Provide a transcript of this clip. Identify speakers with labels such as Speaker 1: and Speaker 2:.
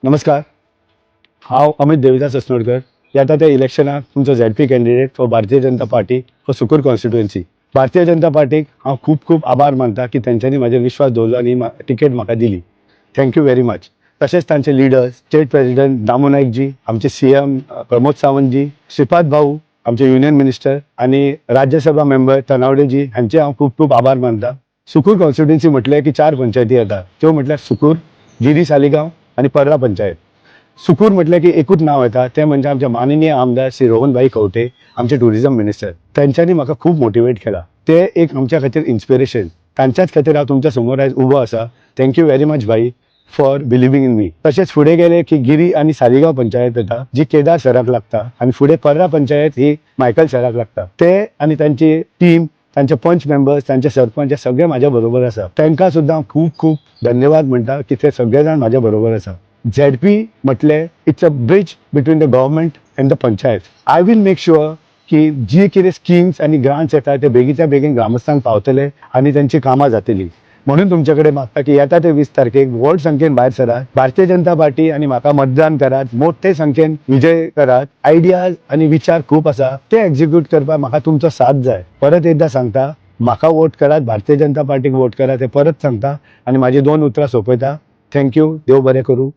Speaker 1: नमस्कार. हांव अमित देविदास अस्नोडकर. येता त्या इलेक्शनाक तुमचो ZP candidate for Bharatiya Janata party for Sukkur constituency. Bharatiya Janata पार्टीक हांव खूप खूप आभार मानता की तेंच्यांनी म्हाजेर विश्वास दवरलो आनी टिकेट म्हाका दिली. Thank you very much. तशेंच तांचे लिडर्स, स्टेट प्रेसिडेंट दामू नायक जी, आमचे सीएम प्रमोद सावंत जी, श्रीपाद भाऊ आमचे युनियन मिनिस्टर आणि राज्यसभा मेंबर तनावडे जी हांचे हांव खूप खूप आभार मानता. सुकूर कॉन्स्टिट्युएन्सी म्हटले की 4 पंचायती येतात. त्यो म्हटल्यार सुकूर, गिरी सालिगांव आणि पर्रा पंचायत. सुकूर म्हटलं की एकूच नाव येता, ते म्हणजे आमचे माननीय आमदार श्री रोहनभाई खंवटे, आमचे टुरिझम मिनिस्टर. त्यांच्यानी म्हाका खूप मोटिवेट केला. ते एक आमच्या खातीर इन्स्पिरेशन. तांच्याच खातीर हांव तुमच्या समोर आयज उबो आसा. थँक्यू व्हेरी मच भाई फॉर बिलिव्हिंग इन मी. तसेच फुडें गेले की गिरी आणि सालिगांव पंचायत येता, जी केदार शहराक लागता, आणि फुडें पर्रा पंचायत ही मायकल शहराक लागता. ते आणि तांची टीम, तांचे पंच मेंबर्स, तांचे सरपंच हे सगळे माझ्या बरोबर आसा. तांकां सुद्दां खूप खूप धन्यवाद म्हणटा की ते सगळे जाण माझ्या बरोबर आसा. झेडपी म्हटले it's a bridge between the government and the panchayat. I will make sure की जी कितें स्किम्स आणि ग्रांट्स येतात ते बेगीच्या बेगीन ग्रामस्थांक पावतले आणि त्यांची कामां जातली. म्हणून तुमचे कडेन मागता की येता ते 20 तारखेक व्हड संख्येन भायर सरात, भारतीय जनता पार्टी आणि म्हाका मतदान करात, मोठे संख्येन विजय करात. आयडियाज आणि विचार खूप आसा, ते एक्झिक्यूट करपाक म्हाका तुमचो साथ जाय. परत एकदा सांगता, म्हाका वोट करात, भारतीय जनता पार्टीक वोट करात हे परत सांगता आणि माझी 2 उतरां सोंपयता. थँक्यू. देव बरें करूं.